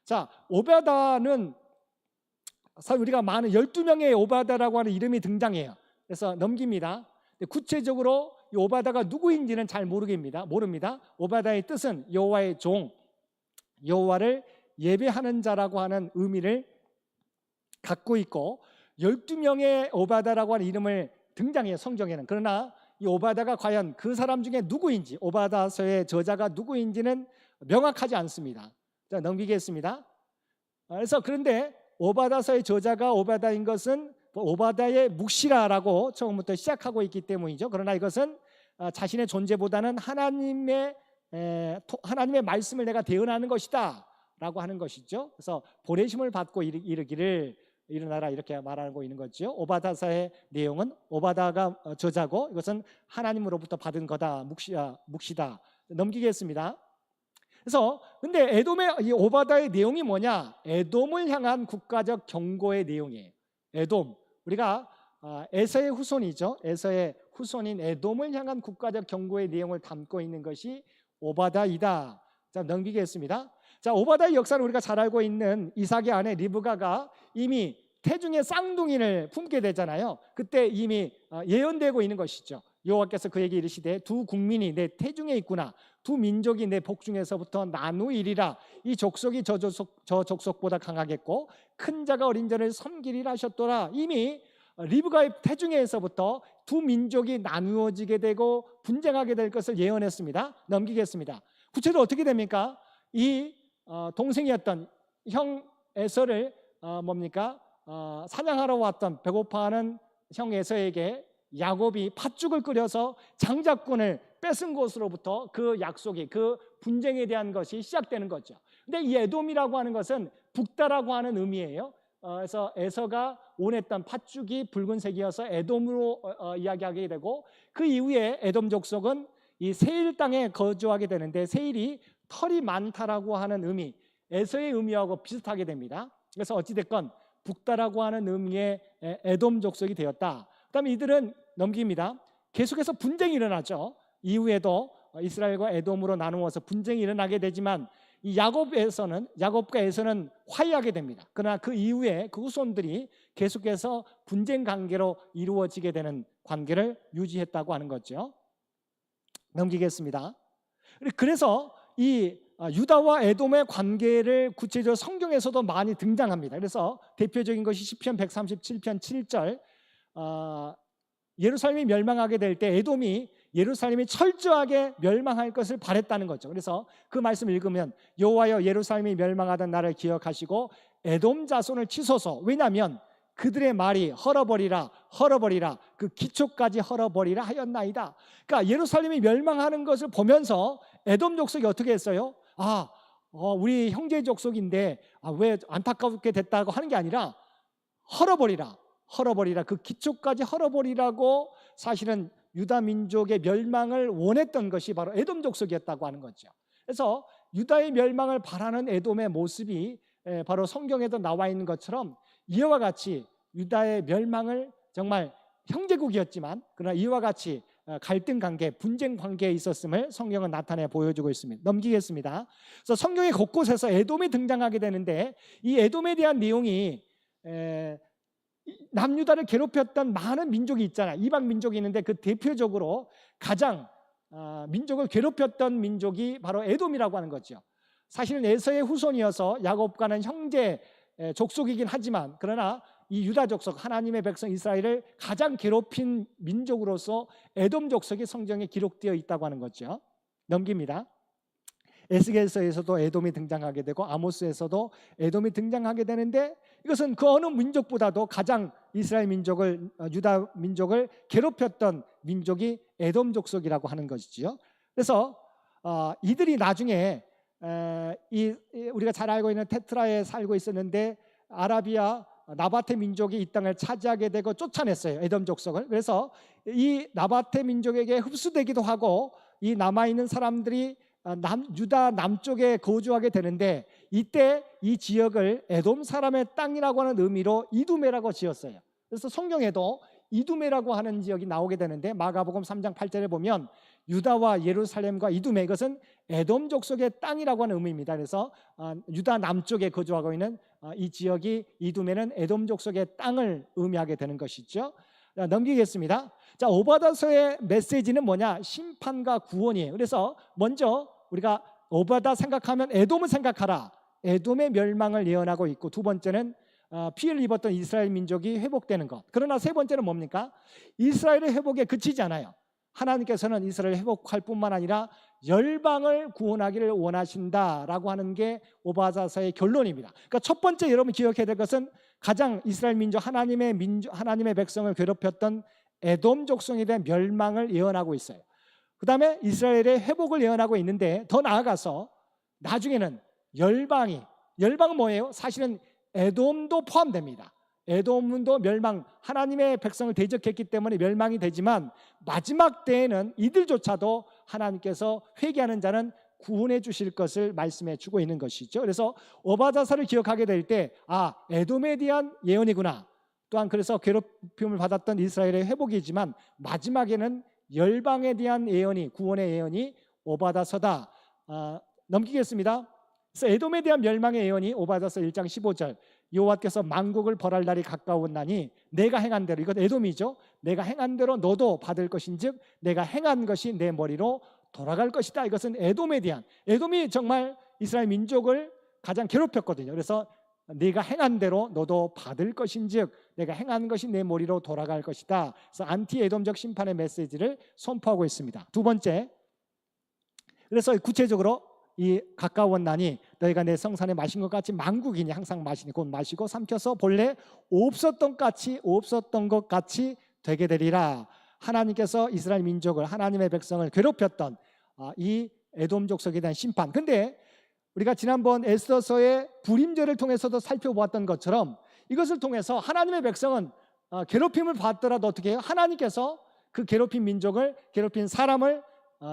Speaker 2: 자, 오바다는 우리가 많은 12명의 오바다라고 하는 이름이 등장해요. 그래서 넘깁니다. 구체적으로 이 오바다가 누구인지는 잘 모릅니다. 오바다의 뜻은 여호와의 종, 여호와를 예배하는 자라고 하는 의미를 갖고 있고 12명의 오바다라고 하는 이름을 등장해요, 성경에는. 그러나 이 오바다가 과연 그 사람 중에 누구인지, 오바다서의 저자가 누구인지는 명확하지 않습니다. 자, 넘기겠습니다. 그래서 그런데 오바다서의 저자가 오바다인 것은 오바다의 묵시라라고 처음부터 시작하고 있기 때문이죠. 그러나 이것은 자신의 존재보다는 하나님의 말씀을 내가 대언하는 것이다 라고 하는 것이죠. 그래서 보내심을 받고 이르기를 일어나라 이렇게 말하고 있는 거죠. 오바다서의 내용은 오바다가 저자고 이것은 하나님으로부터 받은 거다, 묵시다. 넘기겠습니다. 그래서 근데 에돔의 이 오바다의 내용이 뭐냐? 에돔을 향한 국가적 경고의 내용이에요. 에돔, 우리가 에서의 후손이죠. 에서의 후손인 에돔을 향한 국가적 경고의 내용을 담고 있는 것이 오바다이다. 자, 넘기겠습니다. 자, 오바다의 역사를 우리가 잘 알고 있는 이삭의 아내 리브가가 이미 태중의 쌍둥이를 품게 되잖아요. 그때 이미 예언되고 있는 것이죠. 여호와께서 그에게 이르시되 두 국민이 내 태중에 있구나. 두 민족이 내 복중에서부터 나누이리라. 이 족속이 저 족속보다 강하겠고 큰 자가 어린 자를 섬기리라 하셨더라. 이미 리브가의 태중에서부터 두 민족이 나누어지게 되고 분쟁하게 될 것을 예언했습니다. 넘기겠습니다. 구체적으로 어떻게 됩니까? 이 동생이었던 형 에서를 사냥하러 왔던 배고파하는 형 에서에게 야곱이 팥죽을 끓여서 장자권을 뺏은 것으로부터 그 약속이, 그 분쟁에 대한 것이 시작되는 거죠. 근데 이 에돔이라고 하는 것은 북다라고 하는 의미예요. 그래서 에서가 원했던 팥죽이 붉은색이어서 에돔으로 이야기하게 되고 그 이후에 에돔 족속은 이 세일 땅에 거주하게 되는데 세일이 털이 많다라고 하는 의미, 에서의 의미하고 비슷하게 됩니다. 그래서 어찌됐건 북다라고 하는 의미의 에돔 족속이 되었다. 그다음에 이들은 넘깁니다. 계속해서 분쟁이 일어나죠. 이후에도 이스라엘과 에돔으로 나누어서 분쟁이 일어나게 되지만 이 야곱과 에서는 화해하게 됩니다. 그러나 그 이후에 그 후손들이 계속해서 분쟁 관계로 이루어지게 되는 관계를 유지했다고 하는 거죠. 넘기겠습니다. 그래서 이 유다와 에돔의 관계를 구체적으로 성경에서도 많이 등장합니다. 그래서 대표적인 것이 시편 137편 7절 예루살렘이 멸망하게 될 때 에돔이 예루살렘이 철저하게 멸망할 것을 바랬다는 거죠. 그래서 그 말씀을 읽으면 여호와여 예루살렘이 멸망하던 날을 기억하시고 에돔 자손을 치소서. 왜냐하면 그들의 말이 헐어버리라 그 기초까지 헐어버리라 하였나이다. 그러니까 예루살렘이 멸망하는 것을 보면서 에돔 족속이 어떻게 했어요? 우리 형제 족속인데 왜 안타깝게 됐다고 하는 게 아니라 헐어버리라 그 기초까지 헐어버리라고 사실은 유다 민족의 멸망을 원했던 것이 바로 에돔 족속이었다고 하는 거죠. 그래서 유다의 멸망을 바라는 에돔의 모습이 바로 성경에도 나와 있는 것처럼 이와 같이 유다의 멸망을 정말 형제국이었지만 그러나 이와 같이 갈등 관계, 분쟁 관계에 있었음을 성경은 나타내 보여주고 있습니다. 넘기겠습니다. 그래서 성경의 곳곳에서 에돔이 등장하게 되는데 이 에돔에 대한 내용이 남유다를 괴롭혔던 많은 민족이 있잖아요. 이방 민족이 있는데 그 대표적으로 가장 민족을 괴롭혔던 민족이 바로 에돔이라고 하는 거죠. 사실은 에서의 후손이어서 야곱과는 형제 족속이긴 하지만 그러나 이 유다 족속, 하나님의 백성 이스라엘을 가장 괴롭힌 민족으로서 에돔 족속이 성경에 기록되어 있다고 하는 거죠. 넘깁니다. 에스겔서에서도 에돔이 등장하게 되고 아모스에서도 에돔이 등장하게 되는데 이것은 그 어느 민족보다도 가장 이스라엘 민족을, 유다 민족을 괴롭혔던 민족이 에돔 족속이라고 하는 것이지요. 그래서 이들이 나중에 우리가 잘 알고 있는 테트라에 살고 있었는데 아라비아 나바테 민족이 이 땅을 차지하게 되고 쫓아냈어요, 에돔 족속을. 그래서 이 나바테 민족에게 흡수되기도 하고 이 남아있는 사람들이 유다 남쪽에 거주하게 되는데 이때 이 지역을 에돔 사람의 땅이라고 하는 의미로 이두메라고 지었어요. 그래서 성경에도 이두메라고 하는 지역이 나오게 되는데 마가복음 3장 8절에 보면 유다와 예루살렘과 이두메, 이것은 에돔 족속의 땅이라고 하는 의미입니다. 그래서 유다 남쪽에 거주하고 있는 이 지역이 이두메는 에돔 족속의 땅을 의미하게 되는 것이죠. 자, 넘기겠습니다. 자, 오바다서의 메시지는 뭐냐? 심판과 구원이에요. 그래서 먼저 우리가 오바다 생각하면 에돔을 생각하라. 에돔의 멸망을 예언하고 있고, 두 번째는 피해를 입었던 이스라엘 민족이 회복되는 것. 그러나 세 번째는 뭡니까? 이스라엘의 회복에 그치지 않아요. 하나님께서는 이스라엘을 회복할 뿐만 아니라 열방을 구원하기를 원하신다라고 하는 게 오바다서의 결론입니다. 그러니까 첫 번째 여러분 기억해야 될 것은 가장 이스라엘 하나님의 백성을 괴롭혔던 에돔 족속에 대한 멸망을 예언하고 있어요. 그 다음에 이스라엘의 회복을 예언하고 있는데, 더 나아가서 나중에는 열방은 뭐예요? 사실은 에돔도 포함됩니다. 에돔도 멸망, 하나님의 백성을 대적했기 때문에 멸망이 되지만 마지막 때에는 이들조차도 하나님께서 회개하는 자는 구원해 주실 것을 말씀해 주고 있는 것이죠. 그래서 오바다서를 기억하게 될 때 에돔에 대한 예언이구나. 또한 그래서 괴롭힘을 받았던 이스라엘의 회복이지만 마지막에는 열방에 대한 예언이, 구원의 예언이 오바다서다. 넘기겠습니다. 그래서 에돔에 대한 멸망의 예언이 오바다서 1장 15절, 여호와께서 만국을 벌할 날이 가까웠나니 내가 행한 대로, 이것 에돔이죠. 내가 행한 대로 너도 받을 것인즉 내가 행한 것이 내 머리로 돌아갈 것이다. 이것은 에돔이 정말 이스라엘 민족을 가장 괴롭혔거든요. 그래서 네가 행한 대로 너도 받을 것인즉 내가 행한 것이 내 머리로 돌아갈 것이다. 그래서 안티 에돔적 심판의 메시지를 선포하고 있습니다. 두 번째, 그래서 구체적으로 이 가까웠나니 너희가 내 성산에 마신 것 같이 만국이니 항상 마시니 곧 마시고 삼켜서 본래 없었던 것 같이 되게 되리라. 하나님께서 이스라엘 민족을, 하나님의 백성을 괴롭혔던 이 에돔 족속에 대한 심판. 근데 우리가 지난번 에스더서의 불임절을 통해서도 살펴보았던 것처럼 이것을 통해서 하나님의 백성은 괴롭힘을 받더라도 어떻게 해요? 하나님께서 그 괴롭힌 민족을, 괴롭힌 사람을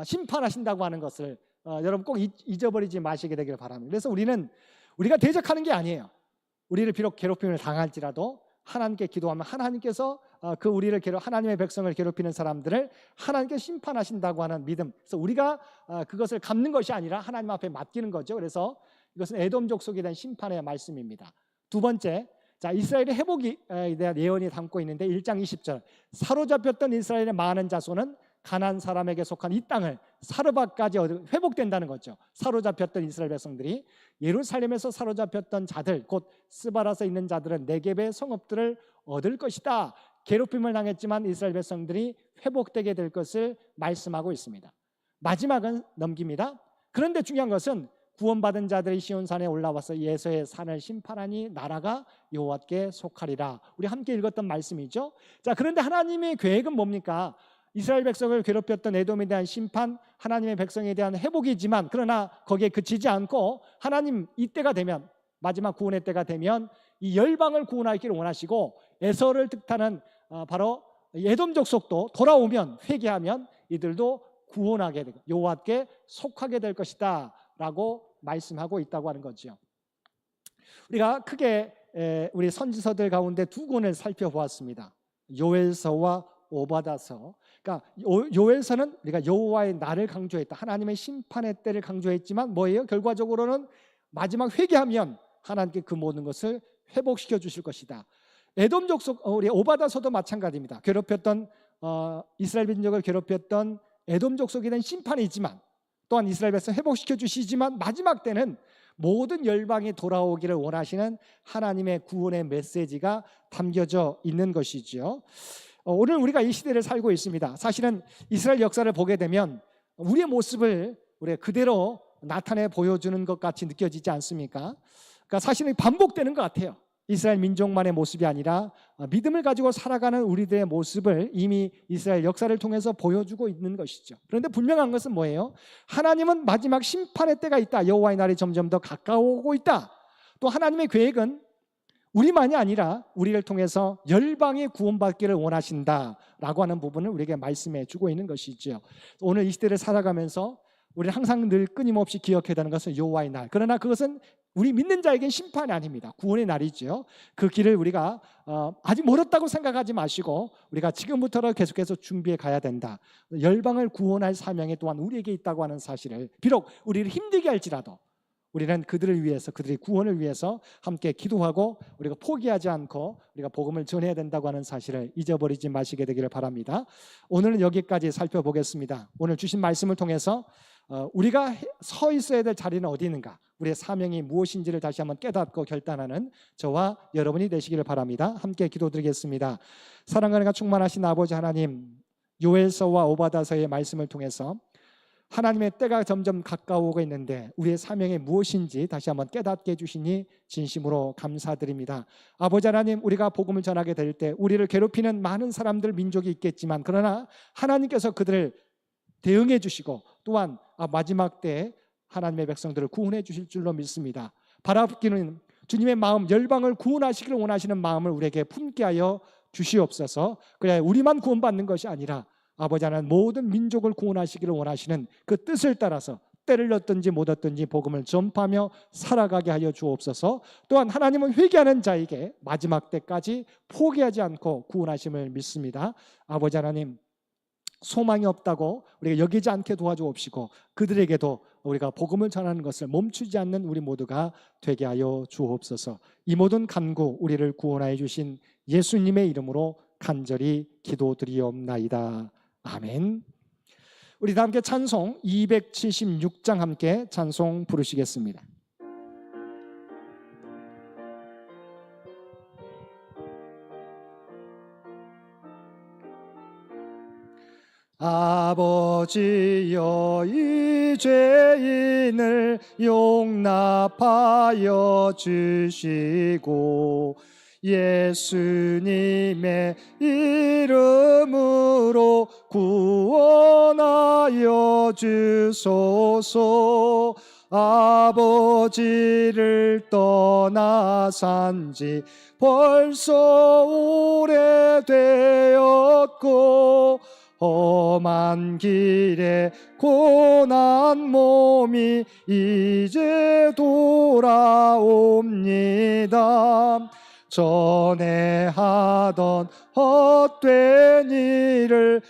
Speaker 2: 심판하신다고 하는 것을 여러분 꼭 잊어버리지 마시게 되기를 바랍니다. 그래서 우리가 대적하는 게 아니에요. 우리를 비록 괴롭힘을 당할지라도 하나님께 기도하면 하나님께서 하나님의 백성을 괴롭히는 사람들을 하나님께 심판하신다고 하는 믿음. 그래서 우리가 그것을 갚는 것이 아니라 하나님 앞에 맡기는 거죠. 그래서 이것은 에돔 족속에 대한 심판의 말씀입니다. 두 번째, 이스라엘의 회복에 대한 예언이 담고 있는데 1장 20절, 사로잡혔던 이스라엘의 많은 자손은 가나안 사람에게 속한 이 땅을 사르밧까지 회복된다는 거죠. 사로잡혔던 이스라엘 백성들이, 예루살렘에서 사로잡혔던 자들, 곧 스바라서 있는 자들은 네겝의 성읍들을 얻을 것이다. 괴롭힘을 당했지만 이스라엘 백성들이 회복되게 될 것을 말씀하고 있습니다. 마지막은 넘깁니다. 그런데 중요한 것은 구원받은 자들이 시온산에 올라와서 예수의 산을 심판하니 나라가 여호와께 속하리라. 우리 함께 읽었던 말씀이죠. 그런데 하나님의 계획은 뭡니까? 이스라엘 백성을 괴롭혔던 에돔에 대한 심판, 하나님의 백성에 대한 회복이지만, 그러나 거기에 그치지 않고 하나님 이때가 되면, 마지막 구원의 때가 되면 이 열방을 구원하기를 원하시고, 에서를 뜻하는 바로 에돔 족속도 돌아오면, 회개하면 이들도 구원하게 되고 여호와께 속하게 될 것이다 라고 말씀하고 있다고 하는 거죠. 우리가 크게 우리 선지서들 가운데 두 권을 살펴보았습니다. 요엘서와 오바다서. 그러니까 요엘서는 우리가 여호와의 날을 강조했다, 하나님의 심판의 때를 강조했지만 뭐예요? 결과적으로는 마지막 회개하면 하나님께 그 모든 것을 회복시켜 주실 것이다. 에돔 족속, 우리 오바다서도 마찬가지입니다. 괴롭혔던 이스라엘 민족을 괴롭혔던 에돔 족속에 대한 심판이지만, 또한 이스라엘 백성 회복시켜 주시지만 마지막 때는 모든 열방이 돌아오기를 원하시는 하나님의 구원의 메시지가 담겨져 있는 것이죠. 오늘 우리가 이 시대를 살고 있습니다. 사실은 이스라엘 역사를 보게 되면 우리의 모습을 우리가 그대로 나타내 보여주는 것 같이 느껴지지 않습니까? 그러니까 사실은 반복되는 것 같아요. 이스라엘 민족만의 모습이 아니라 믿음을 가지고 살아가는 우리들의 모습을 이미 이스라엘 역사를 통해서 보여주고 있는 것이죠. 그런데 분명한 것은 뭐예요? 하나님은 마지막 심판의 때가 있다. 여호와의 날이 점점 더 가까워오고 있다. 또 하나님의 계획은 우리만이 아니라 우리를 통해서 열방이 구원받기를 원하신다라고 하는 부분을 우리에게 말씀해 주고 있는 것이죠. 오늘 이 시대를 살아가면서 우리는 항상 늘 끊임없이 기억해야 되는 것은 여호와의 날. 그러나 그것은 우리 믿는 자에겐 심판이 아닙니다. 구원의 날이죠. 그 길을 우리가 아직 멀었다고 생각하지 마시고 우리가 지금부터 계속해서 준비해 가야 된다. 열방을 구원할 사명이 또한 우리에게 있다고 하는 사실을, 비록 우리를 힘들게 할지라도 우리는 그들을 위해서, 그들의 구원을 위해서 함께 기도하고 우리가 포기하지 않고 우리가 복음을 전해야 된다고 하는 사실을 잊어버리지 마시게 되기를 바랍니다. 오늘은 여기까지 살펴보겠습니다. 오늘 주신 말씀을 통해서 우리가 서 있어야 될 자리는 어디 있는가, 우리의 사명이 무엇인지를 다시 한번 깨닫고 결단하는 저와 여러분이 되시기를 바랍니다. 함께 기도드리겠습니다. 사랑과 은혜가 충만하신 아버지 하나님, 요엘서와 오바다서의 말씀을 통해서 하나님의 때가 점점 가까워오고 있는데 우리의 사명이 무엇인지 다시 한번 깨닫게 해주시니 진심으로 감사드립니다. 아버지 하나님, 우리가 복음을 전하게 될 때 우리를 괴롭히는 많은 사람들, 민족이 있겠지만 그러나 하나님께서 그들을 대응해 주시고 또한 마지막 때에 하나님의 백성들을 구원해 주실 줄로 믿습니다. 바라기는 주님의 마음, 열방을 구원하시기를 원하시는 마음을 우리에게 품게 하여 주시옵소서. 그래 우리만 구원받는 것이 아니라 아버지 하나님, 모든 민족을 구원하시기를 원하시는 그 뜻을 따라서 때를 얻든지 못 얻든지 복음을 전파하며 살아가게 하여 주옵소서. 또한 하나님은 회개하는 자에게 마지막 때까지 포기하지 않고 구원하심을 믿습니다. 아버지 하나님, 소망이 없다고 우리가 여기지 않게 도와주옵시고 그들에게도 우리가 복음을 전하는 것을 멈추지 않는 우리 모두가 되게 하여 주옵소서. 이 모든 간구 우리를 구원하여 주신 예수님의 이름으로 간절히 기도드리옵나이다. 아멘. 우리 다 함께 찬송 276장 함께 찬송 부르시겠습니다. 아버지여, 이 죄인을 용납하여 주시고 예수님의 이름으로 구원하여 주소서. 아버지를 떠나 산지 벌써 오래되었고 험한 길에 고난 몸이 이제 돌아옵니다. 전에 하던 헛된 일을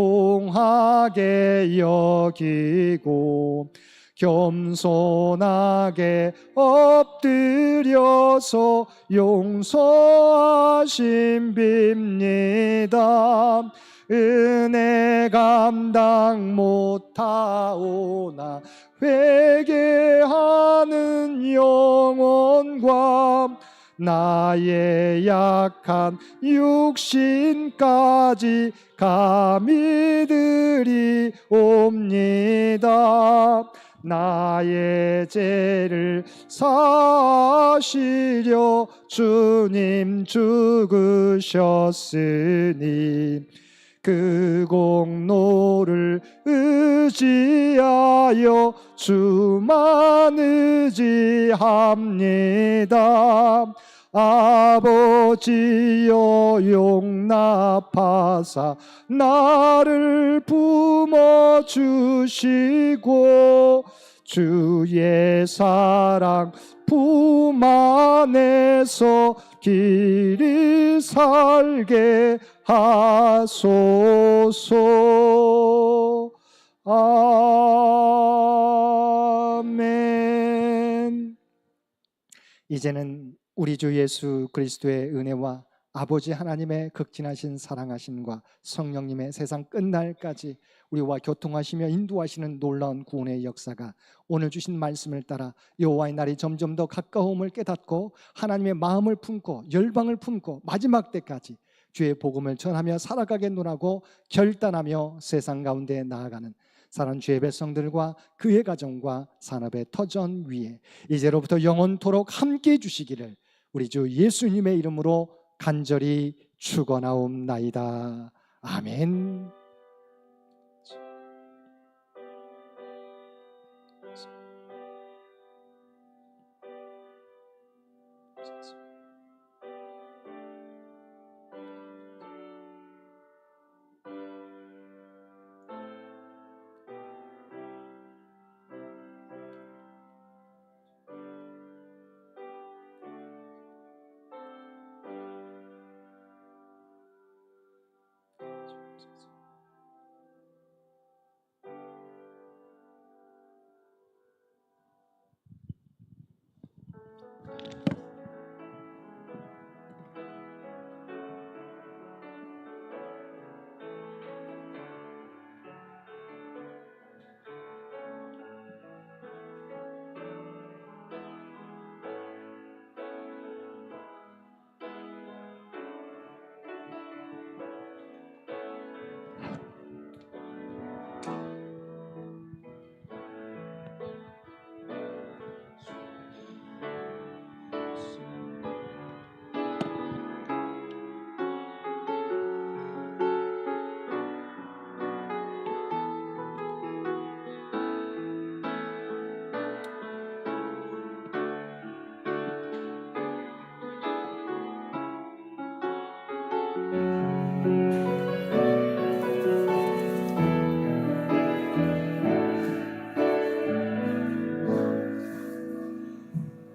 Speaker 2: 애통하게 여기고 겸손하게 엎드려서 용서하심 빕니다. 은혜 감당 못하오나 회개하는 영혼과 나의 약한 육신까지 감히 드리옵니다. 나의 죄를 사하시려 주님 죽으셨으니 그 공로를 의지하여 주만 의지합니다. 아버지여, 용납하사 나를 품어주시고 주의 사랑 품 안에서 길이 살게 하소서. 아멘. 이제는 우리 주 예수 그리스도의 은혜와 아버지 하나님의 극진하신 사랑하심과 성령님의 세상 끝날까지 우리와 교통하시며 인도하시는 놀라운 구원의 역사가 오늘 주신 말씀을 따라 여호와의 날이 점점 더 가까움을 깨닫고 하나님의 마음을 품고 열방을 품고 마지막 때까지 주의 복음을 전하며 살아가겠노라고 결단하며 세상 가운데 나아가는 사랑하는 주의 백성들과 그의 가정과 산업의 터전 위에 이제로부터 영원토록 함께해 주시기를 우리 주 예수님의 이름으로 간절히 축원하옵나이다. 아멘.